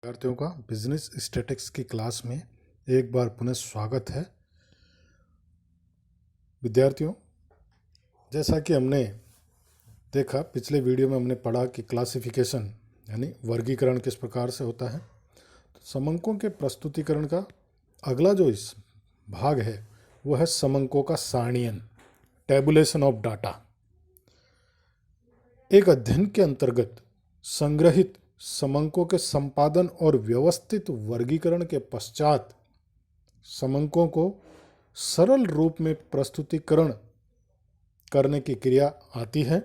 विद्यार्थियों का business statistics की क्लास में एक बार पुनः स्वागत है। विद्यार्थियों, जैसा कि हमने देखा पिछले वीडियो में हमने पढ़ा कि क्लासिफिकेशन यानी वर्गीकरण किस प्रकार से होता है। तो समंकों के प्रस्तुतिकरण का अगला जो इस भाग है वो है समंकों का सारणीयन, टेबुलेशन ऑफ डाटा। एक अध्ययन के अंतर्गत संग्रहित समंकों के संपादन और व्यवस्थित वर्गीकरण के पश्चात समंकों को सरल रूप में प्रस्तुतिकरण करने की क्रिया आती है।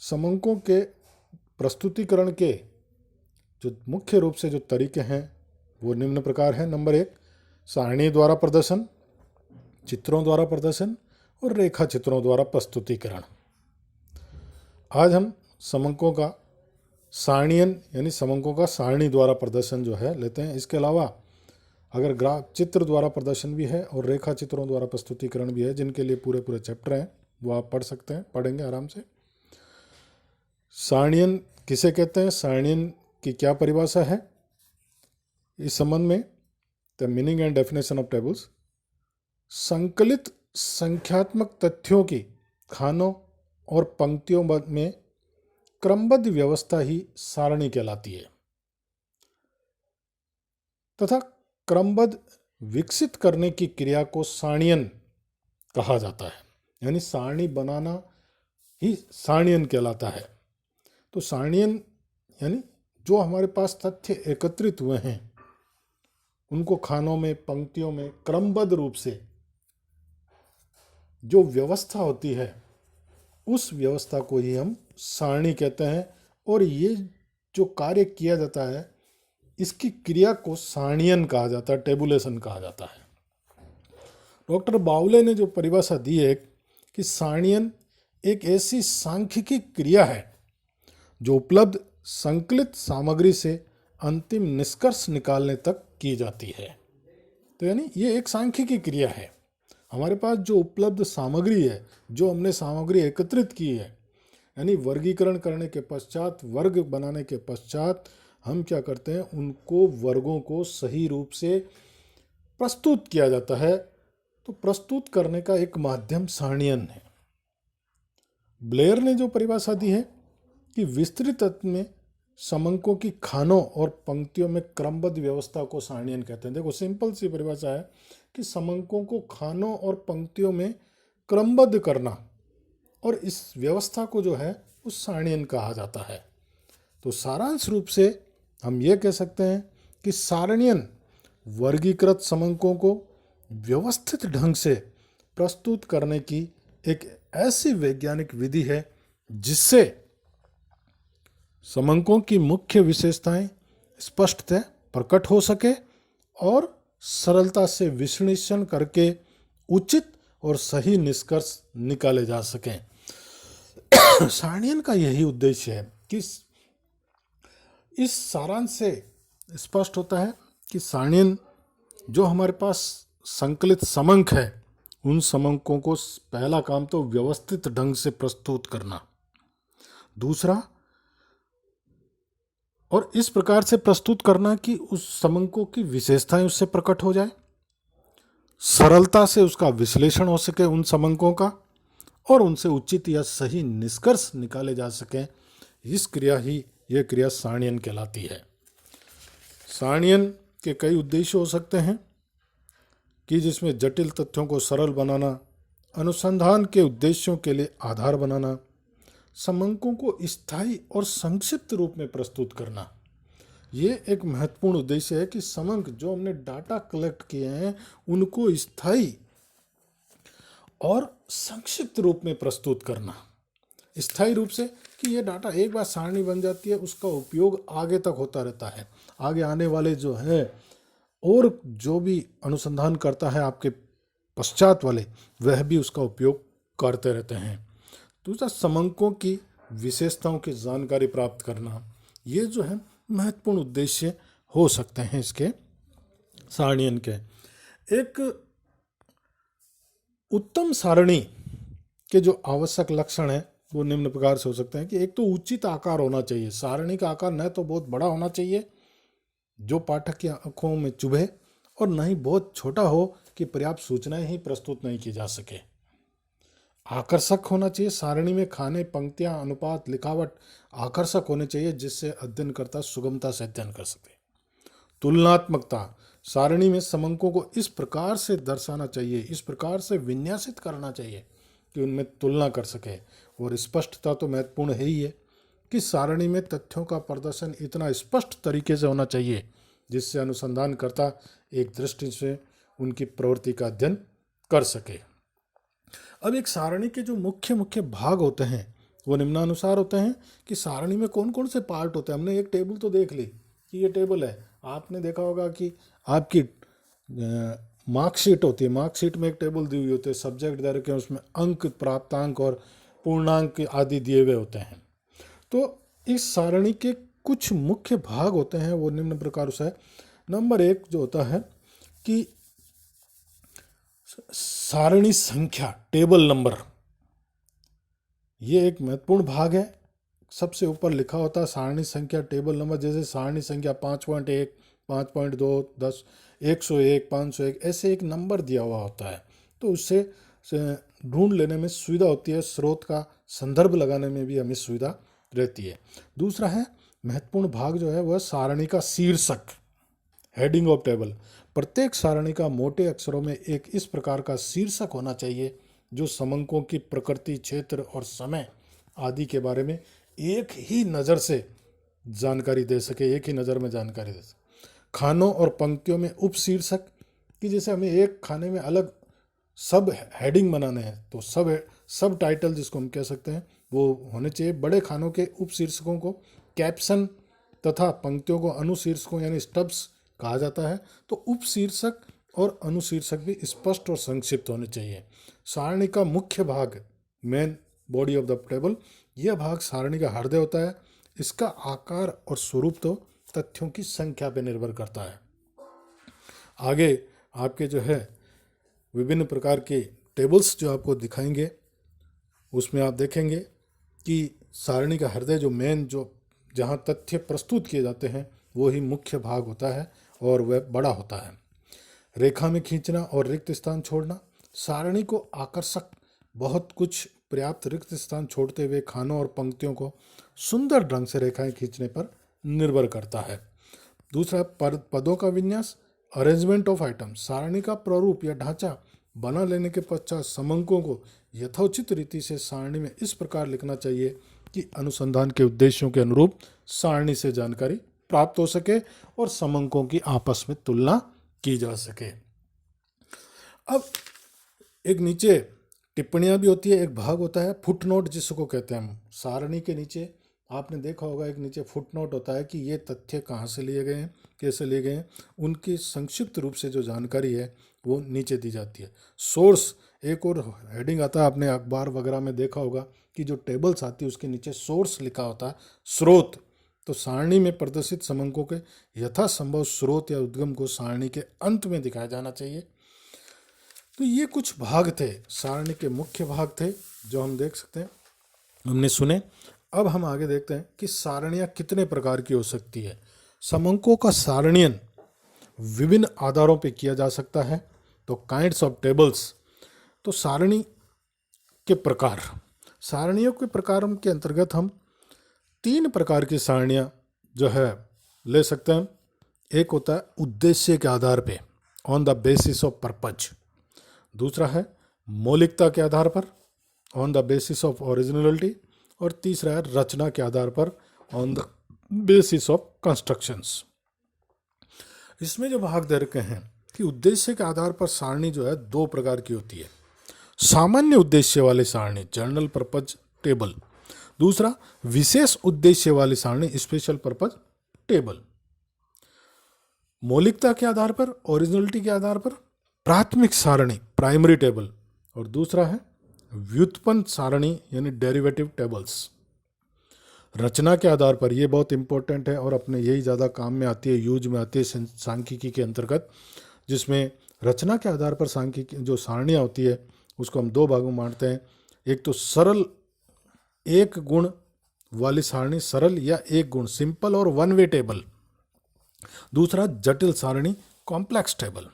समंकों के प्रस्तुतिकरण के जो मुख्य रूप से जो तरीके हैं वो निम्न प्रकार हैं। नंबर 1, सारणी द्वारा प्रदर्शन, चित्रों द्वारा प्रदर्शन और रेखा चित्रों द्वारा प्रस्तुतिकरण। आज हम समंकों का सारणीयन यानी समंकों का सारणी द्वारा प्रदर्शन जो है लेते हैं। इसके अलावा अगर चित्र द्वारा प्रदर्शन भी है और रेखा चित्रों द्वारा प्रस्तुतिकरण भी है, जिनके लिए पूरे पूरे चैप्टर हैं वो आप पढ़ सकते हैं, पढ़ेंगे आराम से। सारणीयन किसे कहते हैं, सारणीयन की क्या परिभाषा है, इस संबंध में the meaning and definition of tables. संकलित संख्यात्मक तथ्यों की खानों और पंक्तियों में क्रमबद्ध व्यवस्था ही सारणी कहलाती है तथा क्रमबद्ध विकसित करने की क्रिया को सारणीयन कहा जाता है। यानी सारणी बनाना ही सारणीयन कहलाता है। तो सारणीयन यानी जो हमारे पास तथ्य एकत्रित हुए हैं उनको खानों में पंक्तियों में क्रमबद्ध रूप से जो व्यवस्था होती है उस व्यवस्था को ही हम सारणी कहते हैं। और ये जो कार्य किया जाता है इसकी क्रिया को सारणीयन कहा जाता है, टेबुलेशन कहा जाता है। डॉक्टर बावले ने जो परिभाषा दी है कि सारणीयन एक ऐसी सांख्यिकी क्रिया है जो उपलब्ध संकलित सामग्री से अंतिम निष्कर्ष निकालने तक की जाती है। तो यानी ये एक सांख्यिकी क्रिया है। हमारे पास जो उपलब्ध सामग्री है, जो हमने सामग्री एकत्रित की है, यानी वर्गीकरण करने के पश्चात, वर्ग बनाने के पश्चात हम क्या करते हैं, उनको वर्गों को सही रूप से प्रस्तुत किया जाता है। तो प्रस्तुत करने का एक माध्यम सारणीयन है। ब्लेयर ने जो परिभाषा दी है कि विस्तृत अर्थ में समंकों की खानों और पंक्तियों में क्रमबद्ध व्यवस्था को सारणीयन कहते हैं। देखो सिंपल सी परिभाषा है कि समंकों को खानों और पंक्तियों में क्रमबद्ध करना और इस व्यवस्था को जो है उस सारणीयन कहा जाता है। तो सारांश रूप से हम ये कह सकते हैं कि सारणीयन वर्गीकृत समंकों को व्यवस्थित ढंग से प्रस्तुत करने की एक ऐसी वैज्ञानिक विधि है जिससे समंकों की मुख्य विशेषताएं स्पष्टतः प्रकट हो सके और सरलता से विश्लेषण करके उचित और सही निष्कर्ष निकाले जा सकें। सारणीयन का यही उद्देश्य है कि इस सारांश से स्पष्ट होता है कि सारणीयन जो हमारे पास संकलित समंक है उन समंकों को पहला काम तो व्यवस्थित ढंग से प्रस्तुत करना, दूसरा और इस प्रकार से प्रस्तुत करना कि उस समंकों की विशेषताएं उससे प्रकट हो जाए, सरलता से उसका विश्लेषण हो सके उन समंकों का और उनसे उचित या सही निष्कर्ष निकाले जा सकें। यह क्रिया सारणीयन कहलाती है। सारणीयन के कई उद्देश्य हो सकते हैं कि जिसमें जटिल तथ्यों को सरल बनाना, अनुसंधान के उद्देश्यों के लिए आधार बनाना, समंकों को स्थायी और संक्षिप्त रूप में प्रस्तुत करना। ये एक महत्वपूर्ण उद्देश्य है कि समंक जो हमने डाटा कलेक्ट किए हैं उनको स्थायी और संक्षिप्त रूप में प्रस्तुत करना। स्थायी रूप से कि ये डाटा एक बार सारणी बन जाती है, उसका उपयोग आगे तक होता रहता है। आगे आने वाले जो है और जो भी अनुसंधान करता है आपके पश्चात वाले, वह भी उसका उपयोग करते रहते हैं। दूसरा, समंकों की विशेषताओं की जानकारी प्राप्त करना, ये जो है महत्वपूर्ण उद्देश्य हो सकते हैं इसके सारणीयन के। एक उत्तम सारणी के जो आवश्यक लक्षण है वो निम्न प्रकार से हो सकते हैं कि एक तो उचित आकार होना चाहिए। सारणी का आकार न तो बहुत बड़ा होना चाहिए जो पाठक की आंखों में चुभे और न ही बहुत छोटा हो कि पर्याप्त सूचनाएं ही प्रस्तुत नहीं की जा सके। आकर्षक होना चाहिए, सारणी में खाने, पंक्तियां, अनुपात, लिखावट आकर्षक होने चाहिए जिससे अध्ययनकर्ता सुगमता से अध्ययन कर सके। तुलनात्मकता, सारणी में समंकों को इस प्रकार से दर्शाना चाहिए, इस प्रकार से विन्यासित करना चाहिए कि उनमें तुलना कर सके। और स्पष्टता तो महत्वपूर्ण है ही है कि सारणी में तथ्यों का प्रदर्शन इतना स्पष्ट तरीके से होना चाहिए जिससे अनुसंधानकर्ता एक दृष्टि से उनकी प्रवृत्ति का अध्ययन कर सके। अब एक सारणी के जो मुख्य मुख्य भाग होते हैं वो निम्नानुसार होते हैं कि सारणी में कौन कौन से पार्ट होते हैं। हमने एक टेबल तो देख ली कि ये टेबल है। आपने देखा होगा कि आपकी मार्कशीट होती है, मार्कशीट में एक टेबल दी हुई होती है, सब्जेक्ट दे रखे हैं, उसमें अंक, प्राप्तांक और पूर्णांक आदि दिए हुए होते हैं। तो इस सारणी के कुछ मुख्य भाग होते हैं वो निम्न प्रकार से है। नंबर 1 जो होता है कि सारणी संख्या, टेबल नंबर, ये एक महत्वपूर्ण भाग है। सबसे ऊपर लिखा होता है सारणी संख्या, टेबल नंबर। जैसे सारणी संख्या 5.1, 5.2, 10, 101, 501, ऐसे एक नंबर दिया हुआ होता है, तो उससे ढूंढ लेने में सुविधा होती है, स्रोत का संदर्भ लगाने में भी हमें सुविधा रहती है। दूसरा है महत्वपूर्ण भाग जो है वह सारणी का शीर्षक, हेडिंग ऑफ टेबल। प्रत्येक सारणी का मोटे अक्षरों में एक इस प्रकार का शीर्षक होना चाहिए जो समंकों की प्रकृति, क्षेत्र और समय आदि के बारे में एक ही नज़र से जानकारी दे सके, एक ही नज़र में जानकारी दे सके। खानों और पंक्तियों में उप शीर्षक, कि जैसे हमें एक खाने में अलग सब हेडिंग बनाने हैं तो सब टाइटल जिसको हम कह सकते हैं वो होने चाहिए। बड़े खानों के उप शीर्षकों को कैप्शन तथा पंक्तियों को अनुशीर्षकों यानी स्टब्स कहा जाता है। तो उप शीर्षक और अनुशीर्षक भी स्पष्ट और संक्षिप्त होने चाहिए। सारणी का मुख्य भाग, main body of the table, यह भाग सारणी का हृदय होता है। इसका आकार और स्वरूप तो तथ्यों की संख्या पर निर्भर करता है। आगे आपके जो है विभिन्न प्रकार के टेबल्स जो आपको दिखाएंगे उसमें आप देखेंगे कि सारणी का हृदय जो मेन, जो जहाँ तथ्य प्रस्तुत किए जाते हैं वो ही मुख्य भाग होता है और वह बड़ा होता है। रेखा में खींचना और रिक्त स्थान छोड़ना, सारणी को आकर्षक, बहुत कुछ पर्याप्त रिक्त स्थान छोड़ते हुए खानों और पंक्तियों को सुंदर ढंग से रेखाएं खींचने पर निर्भर करता है। दूसरा पदों का विन्यास, अरेंजमेंट ऑफ आइटम, सारणी का प्रारूप या ढांचा बना लेने के पश्चात समंकों को यथोचित रीति से सारणी में इस प्रकार लिखना चाहिए कि अनुसंधान के उद्देश्यों के अनुरूप सारणी से जानकारी प्राप्त हो सके और समंकों की आपस में तुलना की जा सके। अब एक नीचे टिप्पणियां भी होती है, एक भाग होता है फुटनोट जिसको कहते हैं हम। सारणी के नीचे आपने देखा होगा एक नीचे फुटनोट होता है कि ये तथ्य कहाँ से लिए गए हैं, कैसे लिए गए हैं, उनकी संक्षिप्त रूप से जो जानकारी है वो नीचे दी जाती है। सोर्स, एक और हेडिंग आता है, आपने अखबार वगैरह में देखा होगा कि जो टेबल्स आती है उसके नीचे सोर्स लिखा होता है, स्रोत। तो सारणी में प्रदर्शित समंकों के यथासंभव स्रोत या उद्गम को सारणी के अंत में दिखाया जाना चाहिए। तो ये कुछ भाग थे, सारणी के मुख्य भाग थे जो हम देख सकते हैं, हमने सुने। अब हम आगे देखते हैं कि सारणियाँ कितने प्रकार की हो सकती है। समंकों का सारणीयन विभिन्न आधारों पर किया जा सकता है। तो काइंड्स ऑफ टेबल्स, तो सारणी के प्रकार, सारणियों के प्रकार के अंतर्गत हम 3 प्रकार की सारणियाँ जो है ले सकते हैं। एक होता है उद्देश्य के आधार पे, on the basis of purpose. दूसरा है मौलिकता के आधार पर, on the basis of originality. और तीसरा है रचना के आधार पर, on the basis of constructions. इसमें जो भाग दे रखे हैं कि उद्देश्य के आधार पर सारणी जो है 2 प्रकार की होती है। सामान्य उद्देश्य वाली सारणी, जनरल पर्पज टेबल। दूसरा विशेष उद्देश्य वाली सारणी, स्पेशल पर्पज टेबल। मौलिकता के आधार पर, ओरिजिनलिटी के आधार पर प्राथमिक सारणी, प्राइमरी टेबल। और दूसरा है व्युत्पन्न सारणी यानी डेरिवेटिव टेबल्स। रचना के आधार पर, ये बहुत इंपॉर्टेंट है और अपने यही ज़्यादा काम में आती है, यूज में आती है सांख्यिकी के अंतर्गत, जिसमें रचना के आधार पर सांख्यिकी जो सारणियाँ होती है उसको हम 2 भागों में बांटते हैं। एक तो सरल एक गुण वाली सारणी, सरल या एक गुण, सिंपल और 1 वे टेबल। दूसरा जटिल सारणी, कॉम्प्लेक्स टेबल।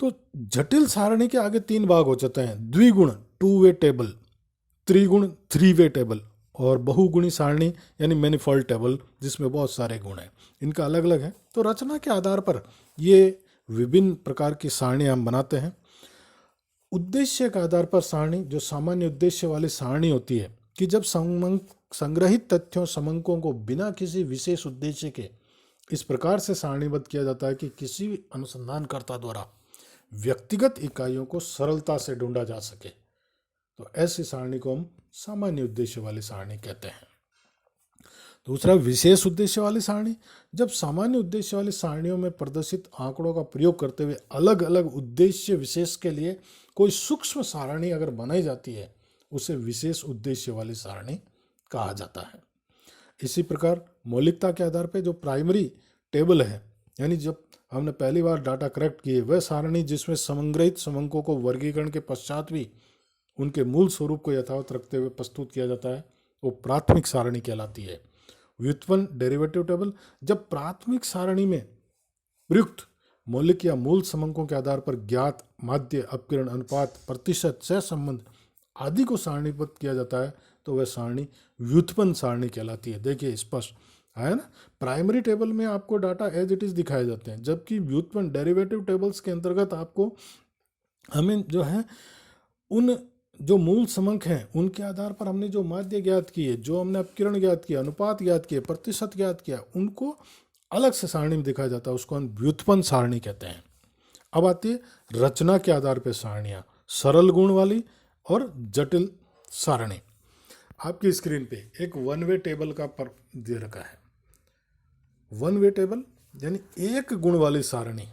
तो जटिल सारणी के आगे 3 भाग हो जाते हैं, द्विगुण 2 वे टेबल, त्रिगुण 3 वे टेबल, और बहुगुणी सारणी यानी मैनिफोल्ड टेबल जिसमें बहुत सारे गुण हैं। इनका अलग अलग है। तो रचना के आधार पर ये विभिन्न प्रकार की सारणी हम बनाते हैं। उद्देश्य के आधार पर सारणी, जो सामान्य उद्देश्य वाली सारणी होती है कि जब संग्रहित तथ्यों समंकों को बिना किसी विशेष उद्देश्य के इस प्रकार से सारणीबद्ध किया जाता है कि किसी भी अनुसंधानकर्ता द्वारा व्यक्तिगत इकाइयों को सरलता से ढूंढा जा सके, तो ऐसी सारणी को हम सामान्य उद्देश्य वाली सारणी कहते हैं। दूसरा, विशेष उद्देश्य वाली सारणी, जब सामान्य उद्देश्य वाली सारणियों में प्रदर्शित आंकड़ों का प्रयोग करते हुए अलग अलग उद्देश्य विशेष के लिए कोई सूक्ष्म सारणी अगर बनाई जाती है, उसे विशेष उद्देश्य वाली सारणी कहा जाता है। इसी प्रकार मौलिकता के आधार पर जो प्राइमरी टेबल है, यानी जब हमने पहली बार डाटा कलेक्ट किए, वह सारणी जिसमें संग्रहित समंकों को वर्गीकरण के पश्चात भी उनके मूल स्वरूप को यथावत रखते हुए प्रस्तुत किया जाता है, वो प्राथमिक सारणी कहलाती है। व्युत्पन्न डेरिवेटिव टेबल, जब प्राथमिक सारणी में प्रयुक्त मौलिक या मूल समंकों के आधार पर ज्ञात माध्य, अपकिरण, अनुपात, प्रतिशत, सहसंबंध आदि को सारणीबद्ध किया जाता है, तो वह सारणी व्युत्पन्न सारणी कहलाती है। देखिए स्पष्ट है ना, प्राइमरी टेबल में आपको डाटा एज इट इज दिखाए जाते हैं, जबकि व्युत्पन्न डेरिवेटिव टेबल्स के अंतर्गत आपको हमें जो है उन जो मूल समंक हैं उनके आधार पर हमने जो माध्य ज्ञात किए, जो हमने अपकिरण ज्ञात किया, अनुपात ज्ञात किए, प्रतिशत ज्ञात किया, उनको अलग से सारणी में दिखाया जाता है, उसको हम व्युत्पन्न सारणी कहते हैं। अब आती है रचना के आधार पर सारणियाँ, सरल गुण वाली और जटिल सारणी। आपकी स्क्रीन पे एक 1 वे टेबल का पर दे रखा है। 1 वे टेबल यानी एक गुण वाली सारणी।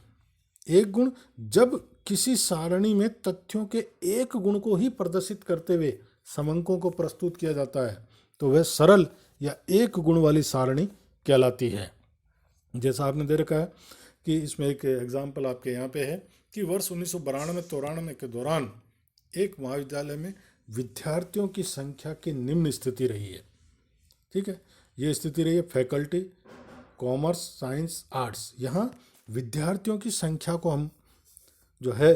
एक गुण, जब किसी सारणी में तथ्यों के एक गुण को ही प्रदर्शित करते हुए समंकों को प्रस्तुत किया जाता है, तो वह सरल या एक गुण वाली सारणी कहलाती है। जैसा आपने दे रखा है कि इसमें एक एग्जाम्पल आपके यहाँ पे है कि वर्ष 1992-93 के दौरान एक महाविद्यालय में विद्यार्थियों की संख्या की निम्न स्थिति रही है। ठीक है, ये स्थिति रही है फैकल्टी, कॉमर्स, साइंस, आर्ट्स। यहाँ विद्यार्थियों की संख्या को हम जो है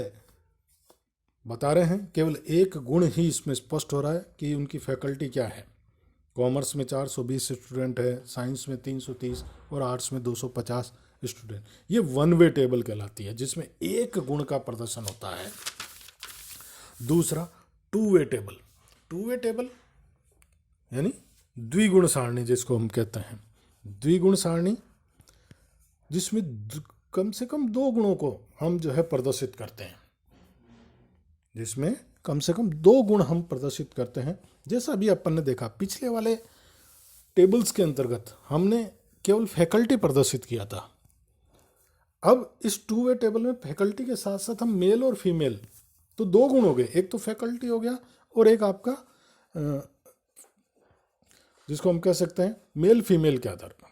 बता रहे हैं, केवल एक गुण ही इसमें स्पष्ट हो रहा है कि उनकी फैकल्टी क्या है। कॉमर्स में 420 स्टूडेंट है, साइंस में 330 और आर्ट्स में 250 स्टूडेंट। ये 1 वे टेबल कहलाती है जिसमें एक गुण का प्रदर्शन होता है। दूसरा 2 वे टेबल। 2 वे टेबल यानी द्विगुण सारणी जिसको हम कहते हैं। द्विगुण सारणी जिसमें कम से कम 2 गुणों को हम जो है प्रदर्शित करते हैं, जिसमें कम से कम 2 गुण हम प्रदर्शित करते हैं। जैसा अभी अपन ने देखा पिछले वाले टेबल्स के अंतर्गत हमने केवल फैकल्टी प्रदर्शित किया था। अब इस 2 वे टेबल में फैकल्टी के साथ साथ हम मेल और फीमेल, तो 2 गुण हो गए, एक तो फैकल्टी हो गया और एक आपका जिसको हम कह सकते हैं मेल फीमेल के आधार पर।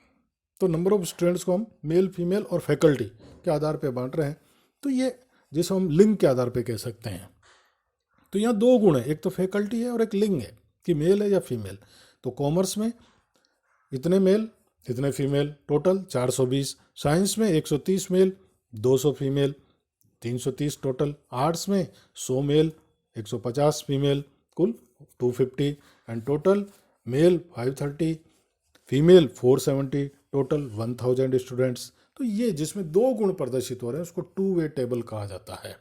तो नंबर ऑफ स्टूडेंट्स को हम मेल फीमेल और फैकल्टी के आधार पर बांट रहे हैं, तो ये जिसको हम लिंग के आधार पर कह सकते हैं। तो यहाँ 2 गुण है, एक तो फैकल्टी है और एक लिंग है कि मेल है या फीमेल। तो कॉमर्स में इतने मेल इतने फीमेल, टोटल 420। साइंस में 130 मेल 200 फीमेल, 330 टोटल। आर्ट्स में 100 मेल 150 फीमेल, कुल 250 and total male 530, female 470, total 1000 students. तो ये जिसमें 2 गुण प्रदर्शित हो रहे हैं उसको 2 वे टेबल कहा जाता है।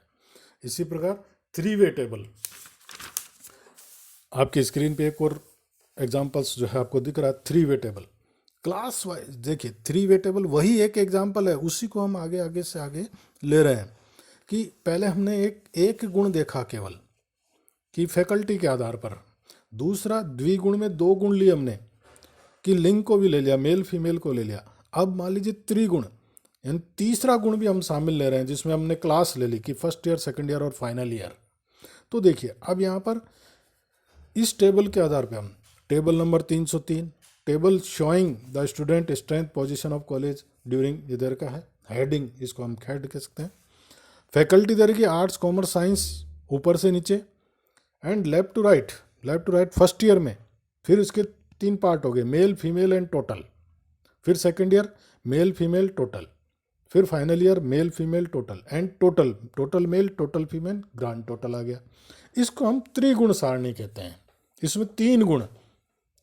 इसी प्रकार 3 वे टेबल, आपकी स्क्रीन पे एक और एग्जांपल्स जो है आपको दिख रहा है। 3 वे टेबल क्लास वाइज, देखिए 3 वे टेबल वही एक एग्जांपल है, उसी को हम आगे आगे से आगे ले रहे हैं कि पहले हमने एक गुण देखा केवल कि फैकल्टी के आधार पर। दूसरा द्विगुण में 2 गुण लिए हमने कि लिंग को भी ले लिया, मेल फीमेल को ले लिया। अब मान लीजिए त्रिगुण यानी तीसरा गुण भी हम शामिल ले रहे हैं जिसमें हमने क्लास ले ली कि फर्स्ट ईयर, सेकंड ईयर और फाइनल ईयर। तो देखिए अब यहाँ पर इस टेबल के आधार पे हम table number 303, table showing the student strength position of college during, इधर का है हेडिंग, इसको हम हेड कह सकते हैं। फैकल्टी इधर की आर्ट्स, कॉमर्स, साइंस ऊपर से नीचे, and left to right first year में फिर इसके 3 पार्ट हो गए, मेल फीमेल एंड टोटल। फिर second year male female total, फिर final year male female total and total male total female grand total आ गया। इसको हम त्रिगुण सारणी कहते हैं। इसमें 3 गुण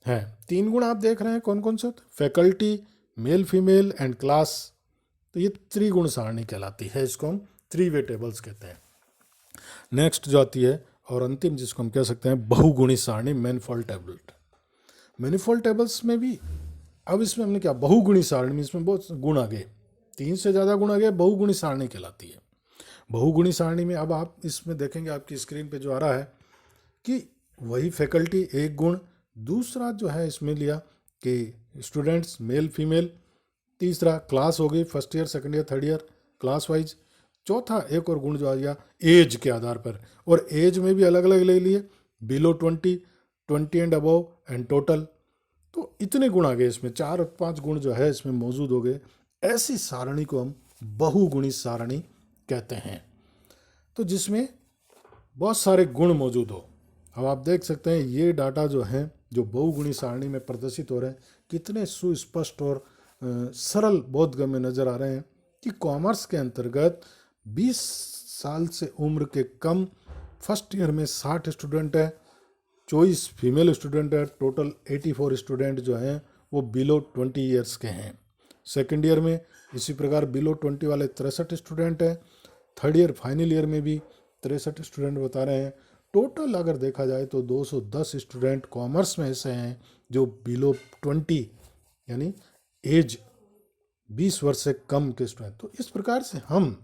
हैं। 3 गुण आप देख रहे हैं कौन कौन से होते हैं? Faculty, mail female and class. तो ये त्रिगुण सारणी कहलाती है, इसको हम 3 वे टेबल्स कहते हैं। नेक्स्ट जो आती है और अंतिम जिसको हम कह सकते हैं बहुगुणी सारणी, मैनिफोल्ड टेबल। मैनिफोल्ड टेबल्स में भी अब इसमें हमने क्या, बहुगुणी सारणी में इसमें बहुत गुण आ गए, 3 से ज़्यादा गुण आ गए, बहुगुणी सारणी कहलाती है। बहुगुणी सारणी में अब आप इसमें देखेंगे आपकी स्क्रीन पे जो आ रहा है कि वही फैकल्टी 1 गुण, दूसरा जो है इसमें लिया कि स्टूडेंट्स मेल फीमेल, तीसरा क्लास हो गई first year second year third year class wise, चौथा एक और गुण जो आ गया एज के आधार पर, और एज में भी अलग अलग ले लिए, below 20 and above and total. तो इतने गुण आ गए इसमें, 4 और 5 गुण जो है इसमें मौजूद हो गए। ऐसी सारणी को हम बहुगुणी सारणी कहते हैं, तो जिसमें बहुत सारे गुण मौजूद हो। अब आप देख सकते हैं ये डाटा जो है जो बहुगुणी सारणी में प्रदर्शित हो रहे हैं कितने सुस्पष्ट और सरल बोधगम्य नजर आ रहे हैं कि कॉमर्स के अंतर्गत 20 साल से उम्र के कम फर्स्ट ईयर में 60 स्टूडेंट है, 24 फीमेल स्टूडेंट है, टोटल 84 स्टूडेंट जो हैं वो बिलो 20 ईयर्स के हैं। सेकेंड ईयर में इसी प्रकार बिलो 20 वाले 63 स्टूडेंट हैं। थर्ड ईयर फाइनल ईयर में भी 63 स्टूडेंट बता रहे हैं। टोटल अगर देखा जाए तो 210 स्टूडेंट कॉमर्स में ऐसे हैं जो बिलो 20 यानी एज 20 वर्ष से कम के स्टूडेंट। तो इस प्रकार से हम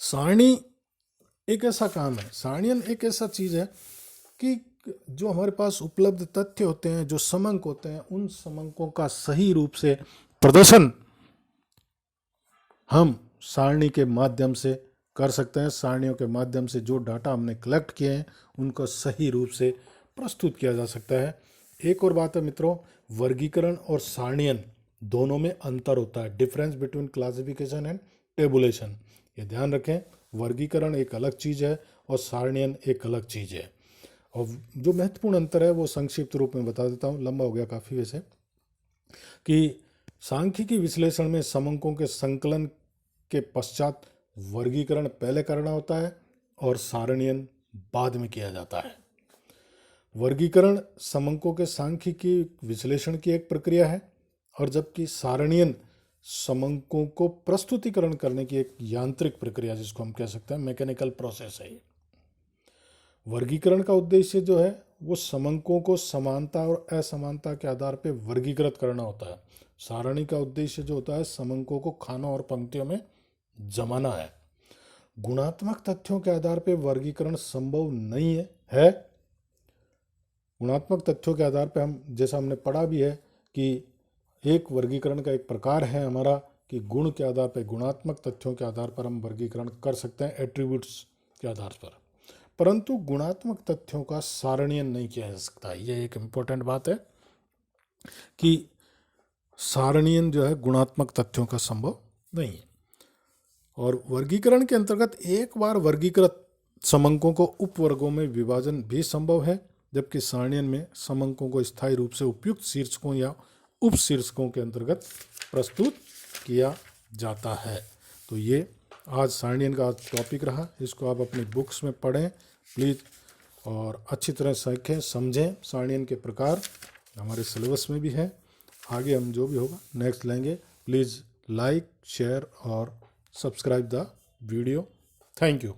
सारणी एक ऐसा काम है, सारणियन एक ऐसा चीज़ है कि जो हमारे पास उपलब्ध तथ्य होते हैं, जो समंक होते हैं, उन समंकों का सही रूप से प्रदर्शन हम सारणी के माध्यम से कर सकते हैं। सारणियों के माध्यम से जो डाटा हमने कलेक्ट किए हैं उनको सही रूप से प्रस्तुत किया जा सकता है। एक और बात है मित्रों, वर्गीकरण और सारणियन दोनों में अंतर होता है, difference between classification and tabulation. ये ध्यान रखें, वर्गीकरण एक अलग चीज़ है और सारणियन एक अलग चीज़ है। और जो महत्वपूर्ण अंतर है वो संक्षिप्त रूप में बता देता हूँ, लंबा हो गया काफ़ी वैसे, कि सांख्यिकी विश्लेषण में समंकों के संकलन के पश्चात वर्गीकरण पहले करना होता है और सारणियन बाद में किया जाता है। वर्गीकरण समंकों के सांख्यिकी विश्लेषण की एक प्रक्रिया है और जबकि सारणियन समंकों को प्रस्तुतिकरण करने की एक यांत्रिक प्रक्रिया, जिसको हम कह सकते हैं मैकेनिकल प्रोसेस है। वर्गीकरण का उद्देश्य जो है वो समंकों को समानता और असमानता के आधार पर वर्गीकृत करना होता है। सारणी का उद्देश्य जो होता है समंकों को खानों और पंक्तियों में जमाना है। गुणात्मक तथ्यों के आधार पर वर्गीकरण संभव नहीं है। गुणात्मक तथ्यों के आधार पर हम, जैसा हमने पढ़ा भी है कि एक वर्गीकरण का एक प्रकार है हमारा कि गुण के आधार पर, गुणात्मक तथ्यों के आधार पर हम वर्गीकरण कर सकते हैं एट्रीब्यूट्स के आधार पर, परंतु गुणात्मक तथ्यों का सारणीयन नहीं किया जा सकता। यह एक इम्पोर्टेंट बात है कि सारणीयन जो है गुणात्मक तथ्यों का संभव नहीं है। और वर्गीकरण के अंतर्गत एक बार वर्गीकृत समंकों को उपवर्गों में विभाजन भी संभव है, जबकि सारणीयन में समंकों को स्थायी रूप से उपयुक्त शीर्षकों या उप शीर्षकों के अंतर्गत प्रस्तुत किया जाता है। तो ये आज सारणीयन का टॉपिक रहा। इसको आप अपनी बुक्स में पढ़ें प्लीज़ और अच्छी तरह सीखें समझें। सारणीयन के प्रकार हमारे सिलेबस में भी है, आगे हम जो भी होगा नेक्स्ट लेंगे। प्लीज़ लाइक शेयर और subscribe the video. Thank you.